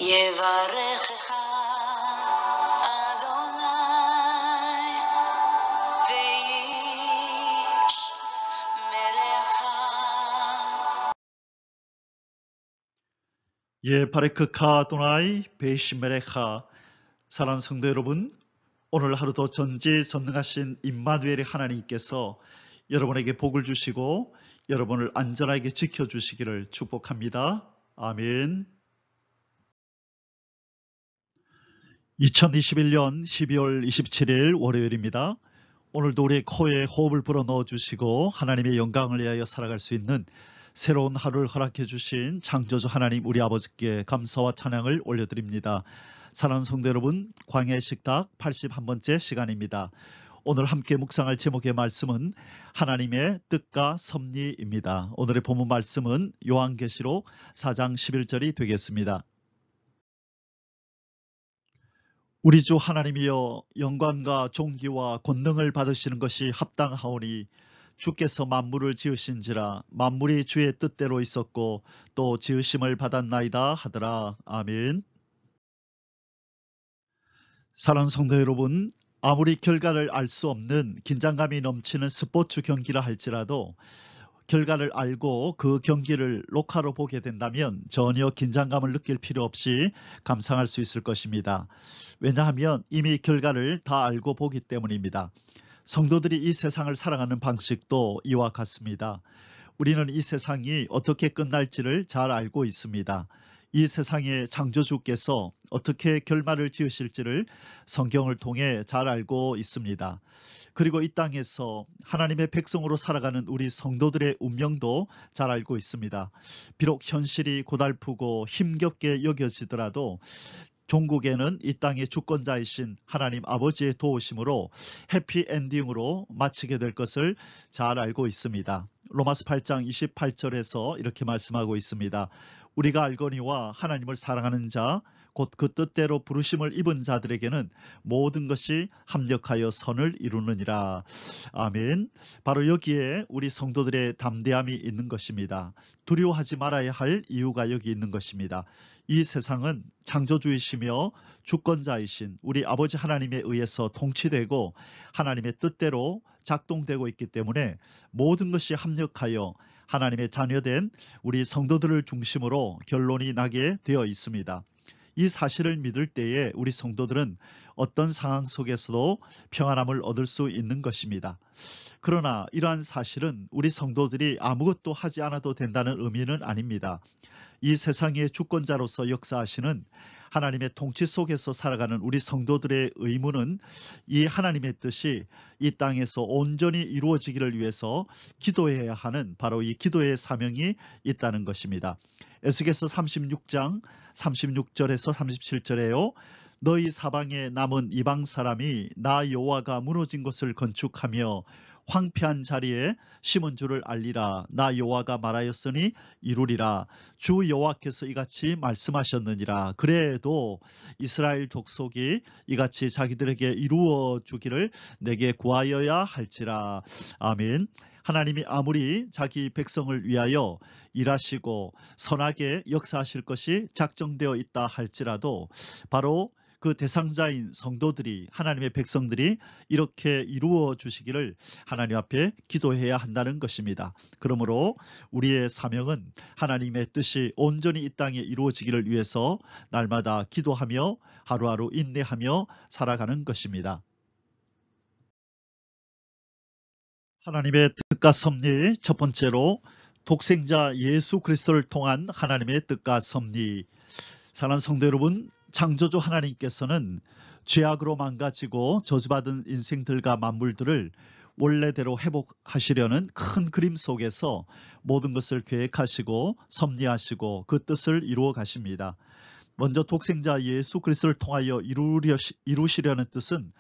יברכך אדוני ואיש מלאכה. 바레크카 아도나이 베이시메레카. 사랑하는 성도 여러분, 오늘 하루도 전지전능하신 임마누엘의 하나님께서 여러분에게 복을 주시고 여러분을 안전하게 지켜주시기를 축복합니다. 아멘. 2021년 12월 27일 월요일입니다. 오늘도 우리의 코에 호흡을 불어넣어 주시고 하나님의 영광을 위하여 살아갈 수 있는 새로운 하루를 허락해 주신 창조주 하나님 우리 아버지께 감사와 찬양을 올려드립니다. 사랑하는 성도 여러분, 광야의 식탁 81번째 시간입니다. 오늘 함께 묵상할 제목의 말씀은 하나님의 뜻과 섭리입니다. 오늘의 본문 말씀은 요한계시록 4장 11절이 되겠습니다. 우리 주 하나님이여, 영광과 존귀와 권능을 받으시는 것이 합당하오니 주께서 만물을 지으신지라 만물이 주의 뜻대로 있었고 또 지으심을 받았나이다 하더라. 아멘. 사랑하는 성도 여러분, 아무리 결과를 알 수 없는 긴장감이 넘치는 스포츠 경기라 할지라도 결과를 알고 그 경기를 녹화로 보게 된다면 전혀 긴장감을 느낄 필요 없이 감상할 수 있을 것입니다. 왜냐하면 이미 결과를 다 알고 보기 때문입니다. 성도들이 이 세상을 살아가는 방식도 이와 같습니다. 우리는 이 세상이 어떻게 끝날지를 잘 알고 있습니다. 이 세상의 창조주께서 어떻게 결말을 지으실지를 성경을 통해 잘 알고 있습니다. 그리고 이 땅에서 하나님의 백성으로 살아가는 우리 성도들의 운명도 잘 알고 있습니다. 비록 현실이 고달프고 힘겹게 여겨지더라도 종국에는 이 땅의 주권자이신 하나님 아버지의 도우심으로 해피엔딩으로 마치게 될 것을 잘 알고 있습니다. 로마서 8장 28절에서 이렇게 말씀하고 있습니다. 우리가 알거니와 하나님을 사랑하는 자 곧 그 뜻대로 부르심을 입은 자들에게는 모든 것이 합력하여 선을 이루느니라. 아멘. 바로 여기에 우리 성도들의 담대함이 있는 것입니다. 두려워하지 말아야 할 이유가 여기 있는 것입니다. 이 세상은 창조주이시며 주권자이신 우리 아버지 하나님에 의해서 통치되고 하나님의 뜻대로 작동되고 있기 때문에 모든 것이 합력하여 하나님의 자녀된 우리 성도들을 중심으로 결론이 나게 되어 있습니다. 이 사실을 믿을 때에 우리 성도들은 어떤 상황 속에서도 평안함을 얻을 수 있는 것입니다. 그러나 이러한 사실은 우리 성도들이 아무것도 하지 않아도 된다는 의미는 아닙니다. 이 세상의 주권자로서 역사하시는 하나님의 통치 속에서 살아가는 우리 성도들의 의무는 이 하나님의 뜻이 이 땅에서 온전히 이루어지기를 위해서 기도해야 하는 바로 이 기도의 사명이 있다는 것입니다. 에스겔서 36장 36절에서 37절에요. 너희 사방에 남은 이방 사람이 나 여호와가 무너진 것을 건축하며 황폐한 자리에 심은 줄을 알리라. 나 여호와가 말하였으니 이루리라. 주 여호와께서 이같이 말씀하셨느니라. 그래도 이스라엘 족속이 이같이 자기들에게 이루어 주기를 내게 구하여야 할지라. 아멘. 하나님이 아무리 자기 백성을 위하여 일하시고 선하게 역사하실 것이 작정되어 있다 할지라도 바로 그 대상자인 성도들이 하나님의 백성들이 이렇게 이루어 주시기를 하나님 앞에 기도해야 한다는 것입니다. 그러므로 우리의 사명은 하나님의 뜻이 온전히 이 땅에 이루어지기를 위해서 날마다 기도하며 하루하루 인내하며 살아가는 것입니다. 하나님의 뜻과 섭리, 첫 번째로 독생자 예수 그리스도를 통한 하나님의 뜻과 섭리. 사랑하는 성도 여러분, 창조주 하나님께서는 죄악으로 망가지고 저주받은 인생들과 만물들을 원래대로 회복하시려는 큰 그림 속에서 모든 것을 계획하시고 섭리하시고 그 뜻을 이루어 가십니다. 먼저 독생자 예수 그리스도를 통하여 이루시려는 뜻은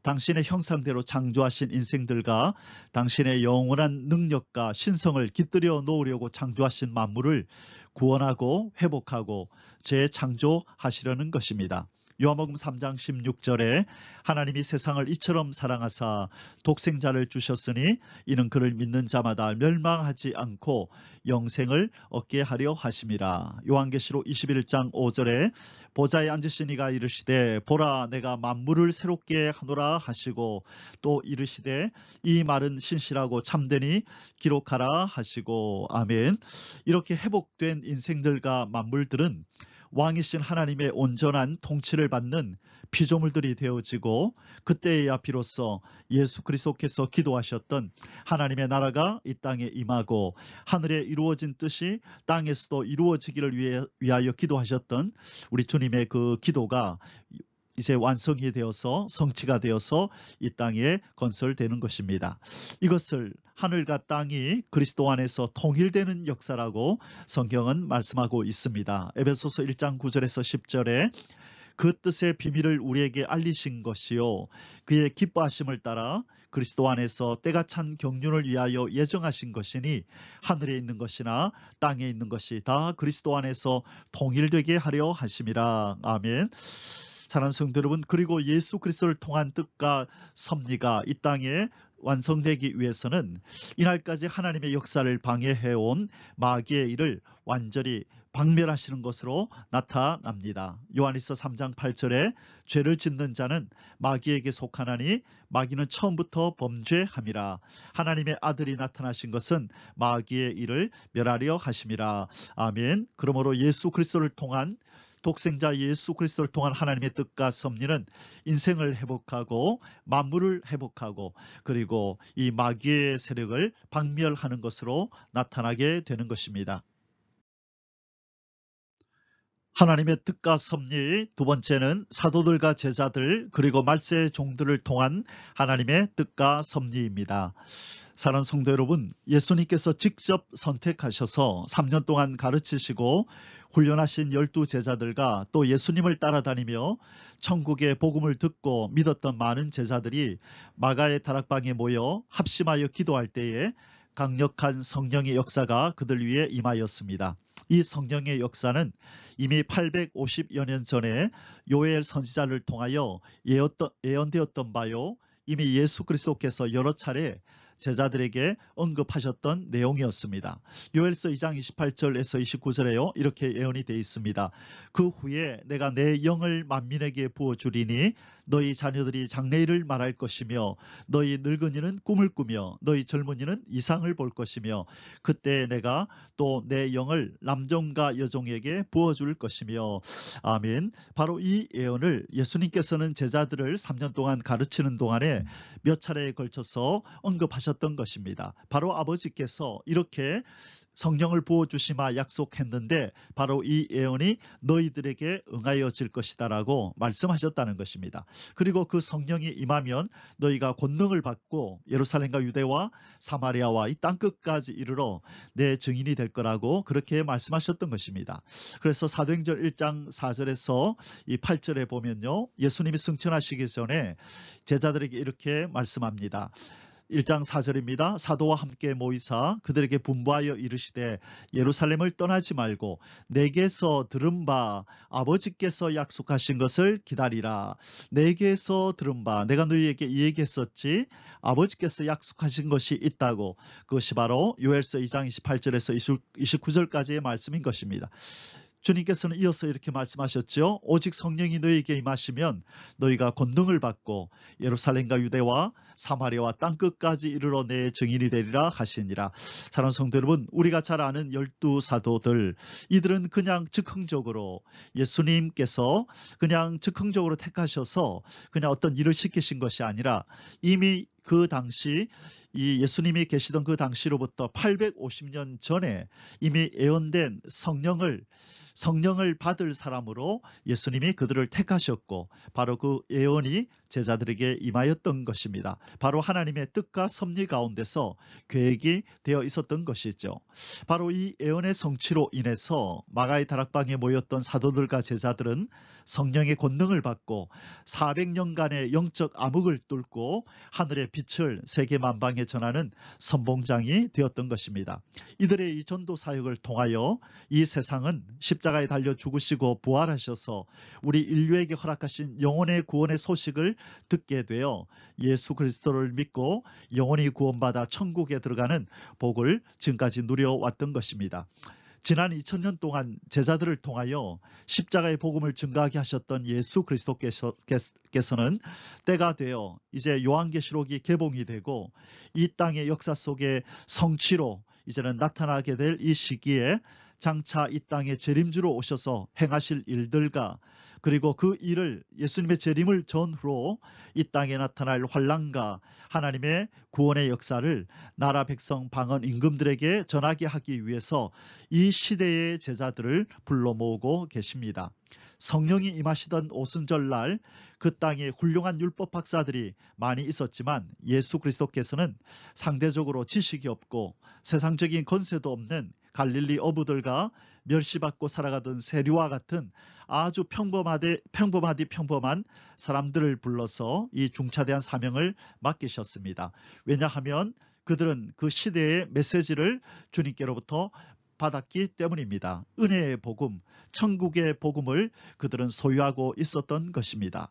당신의 형상대로 창조하신 인생들과 당신의 영원한 능력과 신성을 깃들여 놓으려고 창조하신 만물을 구원하고 회복하고 재창조하시려는 것입니다. 요한복음 3장 16절에 하나님이 세상을 이처럼 사랑하사 독생자를 주셨으니 이는 그를 믿는 자마다 멸망하지 않고 영생을 얻게 하려 하심이라. 요한계시록 21장 5절에 보좌에 앉으신 이가 이르시되 보라 내가 만물을 새롭게 하노라 하시고 또 이르시되 이 말은 신실하고 참되니 기록하라 하시고. 아멘. 이렇게 회복된 인생들과 만물들은 왕이신 하나님의 온전한 통치를 받는 피조물들이 되어지고 그때에야 비로소 예수 그리스도께서 기도하셨던 하나님의 나라가 이 땅에 임하고 하늘에 이루어진 뜻이 땅에서도 이루어지기를 위하여 기도하셨던 우리 주님의 그 기도가 이제 완성이 되어서 성취가 되어서 이 땅에 건설되는 것입니다. 이것을 하늘과 땅이 그리스도 안에서 통일되는 역사라고 성경은 말씀하고 있습니다. 에베소서 1장 9절에서 10절에 그 뜻의 비밀을 우리에게 알리신 것이요 그의 기뻐하심을 따라 그리스도 안에서 때가 찬 경륜을 위하여 예정하신 것이니 하늘에 있는 것이나 땅에 있는 것이 다 그리스도 안에서 통일되게 하려 하심이라. 아멘. 사랑하는 성도 여러분, 그리고 예수 그리스도를 통한 뜻과 섭리가 이 땅에 완성되기 위해서는 이날까지 하나님의 역사를 방해해온 마귀의 일을 완전히 박멸하시는 것으로 나타납니다. 요한일서 3장 8절에 죄를 짓는 자는 마귀에게 속하나니 마귀는 처음부터 범죄함이라. 하나님의 아들이 나타나신 것은 마귀의 일을 멸하려 하심이라. 아멘. 그러므로 예수 그리스도를 통한 독생자 예수 그리스도를 통한 하나님의 뜻과 섭리는 인생을 회복하고 만물을 회복하고 그리고 이 마귀의 세력을 박멸하는 것으로 나타나게 되는 것입니다. 하나님의 뜻과 섭리, 두 번째는 사도들과 제자들 그리고 말세의 종들을 통한 하나님의 뜻과 섭리입니다. 사랑하는 성도 여러분, 예수님께서 직접 선택하셔서 3년 동안 가르치시고 훈련하신 12제자들과 또 예수님을 따라다니며 천국의 복음을 듣고 믿었던 많은 제자들이 마가의 다락방에 모여 합심하여 기도할 때에 강력한 성령의 역사가 그들 위에 임하였습니다. 이 성령의 역사는 이미 850여 년 전에 요엘 선지자를 통하여 예언되었던 바요, 이미 예수 그리스도께서 여러 차례 제자들에게 언급하셨던 내용이었습니다. 요엘서 2장 28절에서 29절에요. 이렇게 예언이 되어 있습니다. 그 후에 내가 내 영을 만민에게 부어주리니 너희 자녀들이 장래일을 말할 것이며 너희 늙은이는 꿈을 꾸며 너희 젊은이는 이상을 볼 것이며 그때 내가 또 내 영을 남종과 여종에게 부어줄 것이며. 아멘. 바로 이 예언을 예수님께서는 제자들을 3년 동안 가르치는 동안에 몇 차례에 걸쳐서 언급하셨던 것입니다. 바로 아버지께서 이렇게 성령을 부어주시마 약속했는데 바로 이 예언이 너희들에게 응하여질 것이다 라고 말씀하셨다는 것입니다. 그리고 그 성령이 임하면 너희가 권능을 받고 예루살렘과 유대와 사마리아와 이 땅끝까지 이르러 내 증인이 될 거라고 그렇게 말씀하셨던 것입니다. 그래서 사도행전 1장 4절에서 이 8절에 보면요, 예수님이 승천하시기 전에 제자들에게 이렇게 말씀합니다. 1장 4절입니다. 사도와 함께 모이사 그들에게 분부하여 이르시되 예루살렘을 떠나지 말고 내게서 들은 바 아버지께서 약속하신 것을 기다리라. 내게서 들은 바, 내가 너희에게 이 얘기했었지, 아버지께서 약속하신 것이 있다고. 그것이 바로 요엘서 2장 28절에서 29절까지의 말씀인 것입니다. 주님께서는 이어서 이렇게 말씀하셨죠. 오직 성령이 너희에게 임하시면 너희가 권능을 받고 예루살렘과 유대와 사마리아와 땅끝까지 이르러 내 증인이 되리라 하시니라. 사랑하는 성도 여러분, 우리가 잘 아는 12사도들, 이들은 그냥 즉흥적으로 예수님께서 그냥 즉흥적으로 택하셔서 그냥 어떤 일을 시키신 것이 아니라 이미 그 당시 이 예수님이 계시던 그 당시로부터 850년 전에 이미 예언된 성령을 받을 사람으로 예수님이 그들을 택하셨고 바로 그 예언이 제자들에게 임하였던 것입니다. 바로 하나님의 뜻과 섭리 가운데서 계획이 되어 있었던 것이죠. 바로 이 예언의 성취로 인해서 마가의 다락방에 모였던 사도들과 제자들은 성령의 권능을 받고 400년간의 영적 암흑을 뚫고 하늘의 빛을 세계 만방에 전하는 선봉장이 되었던 것입니다. 이들의 이 전도 사역을 통하여 이 세상은 십자가에 달려 죽으시고 부활하셔서 우리 인류에게 허락하신 영혼의 구원의 소식을 듣게 되어 예수 그리스도를 믿고 영혼이 구원받아 천국에 들어가는 복을 지금까지 누려왔던 것입니다. 지난 2000년 동안 제자들을 통하여 십자가의 복음을 증거하게 하셨던 예수 그리스도께서는 때가 되어 이제 요한계시록이 개봉이 되고 이 땅의 역사 속에 성취로 이제는 나타나게 될 이 시기에 장차 이 땅에 재림주로 오셔서 행하실 일들과 그리고 그 일을 예수님의 재림을 전후로 이 땅에 나타날 환난과 하나님의 구원의 역사를 나라 백성 방언 임금들에게 전하게 하기 위해서 이 시대의 제자들을 불러 모으고 계십니다. 성령이 임하시던 오순절날 그 땅에 훌륭한 율법 박사들이 많이 있었지만 예수 그리스도께서는 상대적으로 지식이 없고 세상적인 권세도 없는 갈릴리 어부들과 멸시받고 살아가던 세리와 같은 아주 평범한 사람들을 불러서 이 중차대한 사명을 맡기셨습니다. 왜냐하면 그들은 그 시대의 메시지를 주님께로부터 받았기 때문입니다. 은혜의 복음, 천국의 복음을 그들은 소유하고 있었던 것입니다.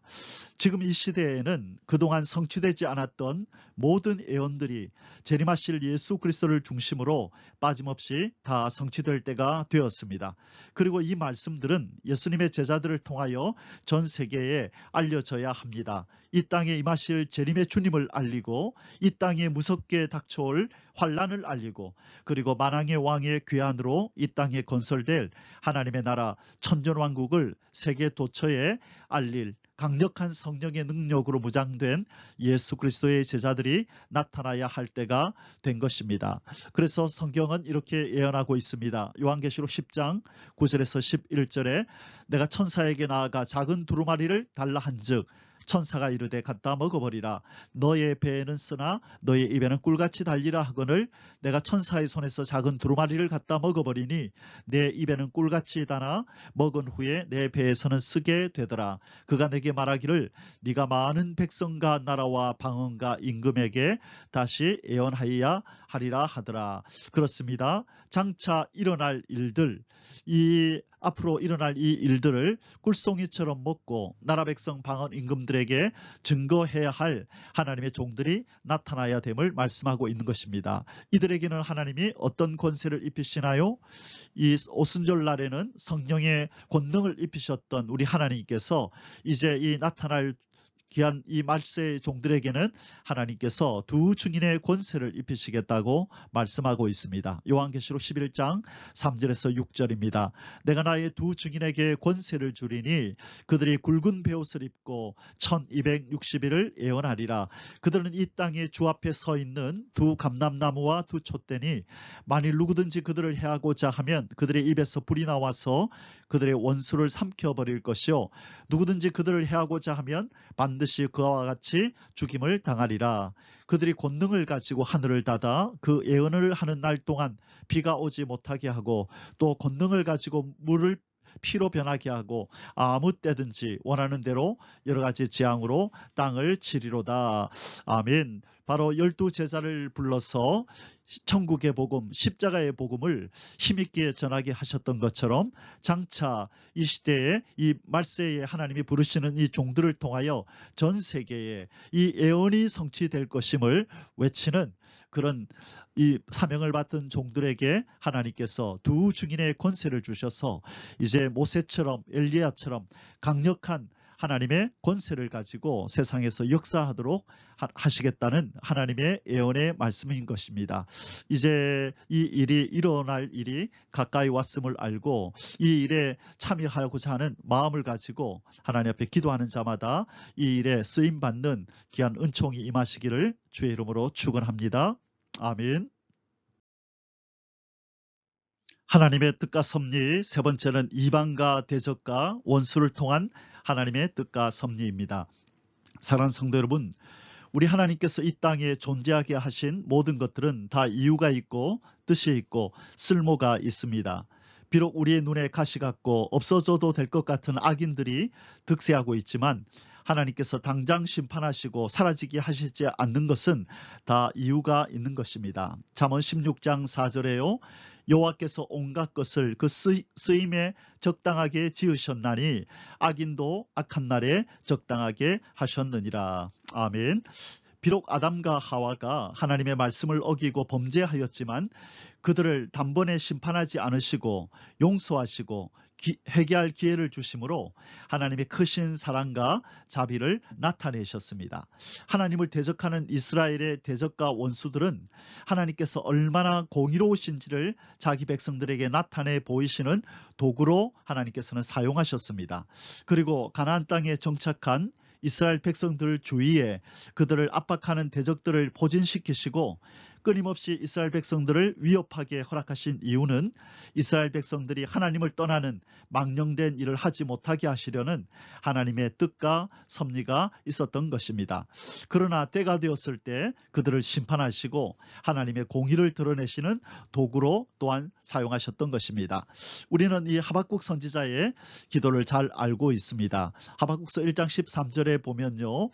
지금 이 시대에는 그동안 성취되지 않았던 모든 예언들이 재림하실 예수 그리스도를 중심으로 빠짐없이 다 성취될 때가 되었습니다. 그리고 이 말씀들은 예수님의 제자들을 통하여 전 세계에 알려져야 합니다. 이 땅에 임하실 재림의 주님을 알리고 이 땅에 무섭게 닥쳐올 환난을 알리고 그리고 만왕의 왕의 귀환으로 이 땅에 건설될 하나님의 나라 천년왕국을 세계 도처에 알릴 강력한 성령의 능력으로 무장된 예수 그리스도의 제자들이 나타나야 할 때가 된 것입니다. 그래서 성경은 이렇게 예언하고 있습니다. 요한계시록 10장 9절에서 11절에 내가 천사에게 나아가 작은 두루마리를 달라 한즉 천사가 이르되 갖다 먹어버리라. 너의 배에는 쓰나 너의 입에는 꿀같이 달리라 하거늘 내가 천사의 손에서 작은 두루마리를 갖다 먹어버리니 내 입에는 꿀같이 달아 먹은 후에 내 배에서는 쓰게 되더라. 그가 내게 말하기를 네가 많은 백성과 나라와 방언과 임금에게 다시 예언하여야 하리라 하더라. 그렇습니다. 장차 일어날 일들, 이 앞으로 일어날 이 일들을 꿀송이처럼 먹고 나라 백성 방언 임금들에게 증거해야 할 하나님의 종들이 나타나야 됨을 말씀하고 있는 것입니다. 이들에게는 하나님이 어떤 권세를 입히시나요? 이 오순절 날에는 성령의 권능을 입히셨던 우리 하나님께서 이제 이 나타날 귀한 이 말세의 종들에게는 하나님께서 두 증인의 권세를 입히시겠다고 말씀하고 있습니다. 요한계시록 11장 3절에서 6절입니다. 내가 나의 두 증인에게 권세를 주리니 그들이 굵은 베옷을 입고 1260일을 예언하리라. 그들은 이 땅에 주 앞에 서 있는 두 감람나무와 두 촛대니 만일 누구든지 그들을 해하고자 하면 그들의 입에서 불이 나와서 그들의 원수를 삼켜버릴 것이요 누구든지 그들을 해하고자 하면 반드시 그와 같이 죽임을 당하리라. 그들이 권능을 가지고 하늘을 닫아 그 예언을 하는 날 동안 비가 오지 못하게 하고 또 권능을 가지고 물을 피로 변하게 하고 아무 때든지 원하는 대로 여러 가지 재앙으로 땅을 치리로다. 아멘. 바로 12제자를 불러서 천국의 복음, 십자가의 복음을 힘있게 전하게 하셨던 것처럼 장차 이 시대에 이 말세에 하나님이 부르시는 이 종들을 통하여 전 세계에 이 예언이 성취될 것임을 외치는 그런 이 사명을 받은 종들에게 하나님께서 두 증인의 권세를 주셔서 이제 모세처럼 엘리야처럼 강력한 하나님의 권세를 가지고 세상에서 역사하도록 하시겠다는 하나님의 예언의 말씀인 것입니다. 이제 이 일이 일어날 일이 가까이 왔음을 알고 이 일에 참여하고자 하는 마음을 가지고 하나님 앞에 기도하는 자마다 이 일에 쓰임받는 귀한 은총이 임하시기를 주의 이름으로 축원합니다. 아멘. 하나님의 뜻과 섭리, 세 번째는 이방과 대적과 원수를 통한 하나님의 뜻과 섭리입니다. 사랑하는 성도 여러분, 우리 하나님께서 이 땅에 존재하게 하신 모든 것들은 다 이유가 있고 뜻이 있고 쓸모가 있습니다. 비록 우리의 눈에 가시 같고 없어져도 될 것 같은 악인들이 득세하고 있지만 하나님께서 당장 심판하시고 사라지게 하시지 않는 것은 다 이유가 있는 것입니다. 잠언 16장 4절에요. 여호와께서 온갖 것을 그 쓰임에 적당하게 지으셨나니 악인도 악한 날에 적당하게 하셨느니라. 아멘. 비록 아담과 하와가 하나님의 말씀을 어기고 범죄하였지만 그들을 단번에 심판하지 않으시고 용서하시고 회개할 기회를 주심으로 하나님의 크신 사랑과 자비를 나타내셨습니다. 하나님을 대적하는 이스라엘의 대적과 원수들은 하나님께서 얼마나 공의로우신지를 자기 백성들에게 나타내 보이시는 도구로 하나님께서는 사용하셨습니다. 그리고 가나안 땅에 정착한 이스라엘 백성들 주위에 그들을 압박하는 대적들을 포진시키시고 끊임없이 이스라엘 백성들을 위협하게 허락하신 이유는 이스라엘 백성들이 하나님을 떠나는 망령된 일을 하지 못하게 하시려는 하나님의 뜻과 섭리가 있었던 것입니다. 그러나 때가 되었을 때 그들을 심판하시고 하나님의 공의를 드러내시는 도구로 또한 사용하셨던 것입니다. 우리는 이 하박국 선지자의 기도를 잘 알고 있습니다. 하박국서 1장 13절에 보면요,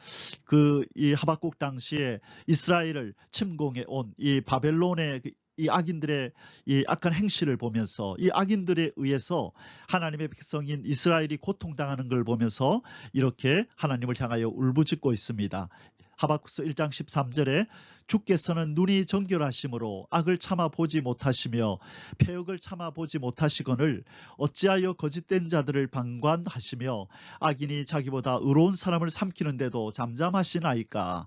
이 하박국 당시에 이스라엘을 침공해 온 이 바벨론의 이 악인들의 이 악한 행실을 보면서 이 악인들에 의해서 하나님의 백성인 이스라엘이 고통당하는 걸 보면서 이렇게 하나님을 향하여 울부짖고 있습니다. 하박국서 1장 13절에 주께서는 눈이 정결하심으로 악을 참아 보지 못하시며 패역을 참아 보지 못하시거늘 어찌하여 거짓된 자들을 방관하시며 악인이 자기보다 의로운 사람을 삼키는데도 잠잠하시나이까.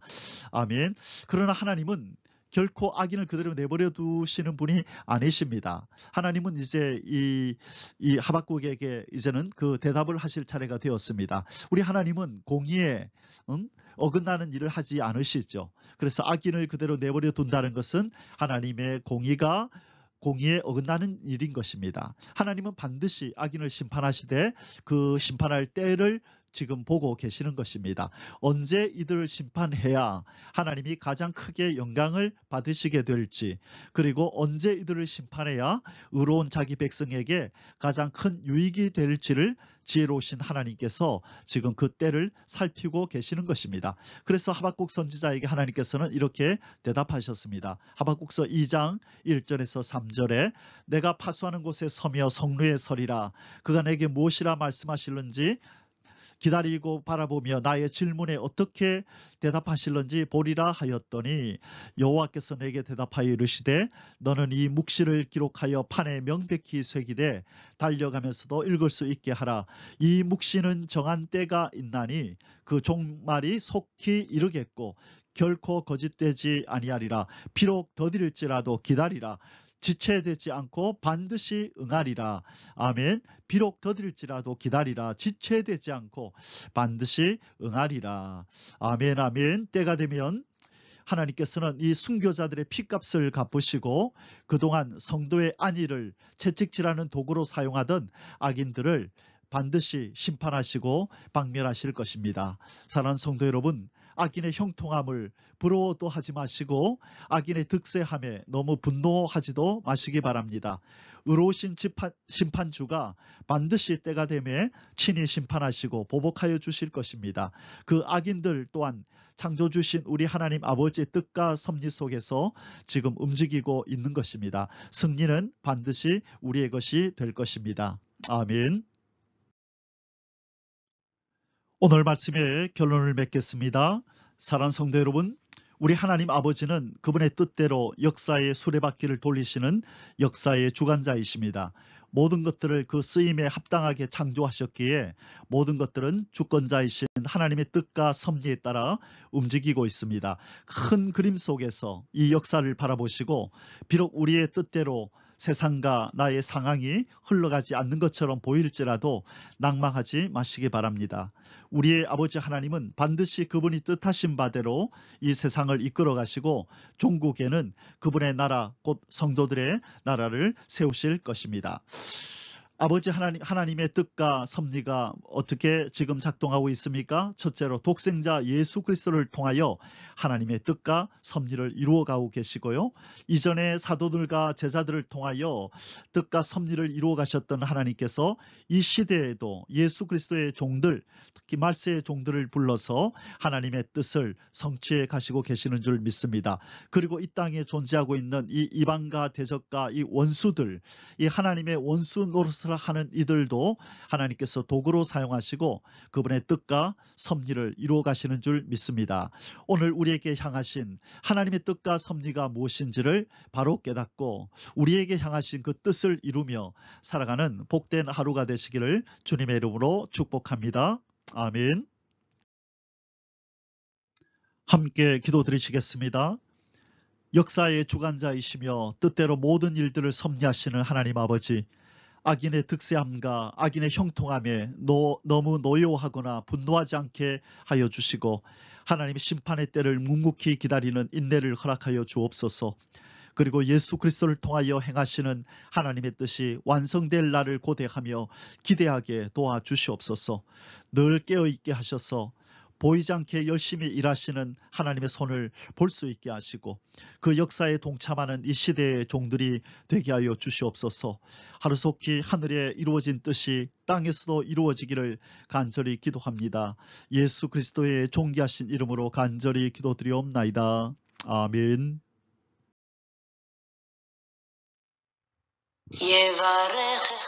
아멘. 그러나 하나님은 결코 악인을 그대로 내버려 두시는 분이 아니십니다. 하나님은 이제 이 하박국에게 이제는 그 대답을 하실 차례가 되었습니다. 우리 하나님은 공의에 어긋나는 일을 하지 않으시죠. 그래서 악인을 그대로 내버려 둔다는 것은 하나님의 공의에 어긋나는 일인 것입니다. 하나님은 반드시 악인을 심판하시되 그 심판할 때를 지금 보고 계시는 것입니다. 언제 이들을 심판해야 하나님이 가장 크게 영광을 받으시게 될지, 그리고 언제 이들을 심판해야 의로운 자기 백성에게 가장 큰 유익이 될지를 지혜로우신 하나님께서 지금 그 때를 살피고 계시는 것입니다. 그래서 하박국 선지자에게 하나님께서는 이렇게 대답하셨습니다. 하박국서 2장 1절에서 3절에 내가 파수하는 곳에 서며 성루에 서리라. 그가 내게 무엇이라 말씀하실는지 기다리고 바라보며 나의 질문에 어떻게 대답하실는지 보리라 하였더니 여호와께서 내게 대답하여 이르시되 너는 이 묵시를 기록하여 판에 명백히 새기되 달려가면서도 읽을 수 있게 하라. 이 묵시는 정한 때가 있나니 그 종말이 속히 이르겠고 결코 거짓되지 아니하리라. 비록 더딜지라도 기다리라. 지체되지 않고 반드시 응하리라. 아멘. 비록 더딜지라도 기다리라. 지체되지 않고 반드시 응하리라. 아멘. 아멘. 때가 되면 하나님께서는 이 순교자들의 피값을 갚으시고 그동안 성도의 안위를 채찍질하는 도구로 사용하던 악인들을 반드시 심판하시고 박멸하실 것입니다. 사랑하는 성도 여러분, 악인의 형통함을 부러워도 하지 마시고 악인의 득세함에 너무 분노하지도 마시기 바랍니다. 의로우신 심판주가 반드시 때가 되매 친히 심판하시고 보복하여 주실 것입니다. 그 악인들 또한 창조주신 우리 하나님 아버지의 뜻과 섭리 속에서 지금 움직이고 있는 것입니다. 승리는 반드시 우리의 것이 될 것입니다. 아멘. 오늘 말씀의 결론을 맺겠습니다. 사랑하는 성도 여러분, 우리 하나님 아버지는 그분의 뜻대로 역사의 수레바퀴를 돌리시는 역사의 주관자이십니다. 모든 것들을 그 쓰임에 합당하게 창조하셨기에 모든 것들은 주권자이신 하나님의 뜻과 섭리에 따라 움직이고 있습니다. 큰 그림 속에서 이 역사를 바라보시고 비록 우리의 뜻대로 세상과 나의 상황이 흘러가지 않는 것처럼 보일지라도 낭망하지 마시기 바랍니다. 우리의 아버지 하나님은 반드시 그분이 뜻하신 바대로 이 세상을 이끌어 가시고 종국에는 그분의 나라 곧 성도들의 나라를 세우실 것입니다. 아버지 하나님의 뜻과 섭리가 어떻게 지금 작동하고 있습니까? 첫째로 독생자 예수 그리스도를 통하여 하나님의 뜻과 섭리를 이루어가고 계시고요. 이전에 사도들과 제자들을 통하여 뜻과 섭리를 이루어 가셨던 하나님께서 이 시대에도 예수 그리스도의 종들, 특히 말세의 종들을 불러서 하나님의 뜻을 성취해 가시고 계시는 줄 믿습니다. 그리고 이 땅에 존재하고 있는 이 이방과 대적과 이 원수들, 이 하나님의 원수 노릇을 하는 이들도 하나님께서 도구로 사용하시고 그분의 뜻과 섭리를 이루어 가시는 줄 믿습니다. 오늘 우리에게 향하신 하나님의 뜻과 섭리가 무엇인지를 바로 깨닫고 우리에게 향하신 그 뜻을 이루며 살아가는 복된 하루가 되시기를 주님의 이름으로 축복합니다. 아멘. 함께 기도드리시겠습니다. 역사의 주관자이시며 뜻대로 모든 일들을 섭리하시는 하나님 아버지, 악인의 득세함과 악인의 형통함에 너무 노여워하거나 분노하지 않게 하여 주시고 하나님의 심판의 때를 묵묵히 기다리는 인내를 허락하여 주옵소서. 그리고 예수 그리스도를 통하여 행하시는 하나님의 뜻이 완성될 날을 고대하며 기대하게 도와주시옵소서. 늘 깨어있게 하셔서 보이지 않게 열심히 일하시는 하나님의 손을 볼 수 있게 하시고 그 역사에 동참하는 이 시대의 종들이 되게 하여 주시옵소서. 하루속히 하늘에 이루어진 뜻이 땅에서도 이루어지기를 간절히 기도합니다. 예수 그리스도의 존귀하신 이름으로 간절히 기도드리옵나이다. 아멘. יברכך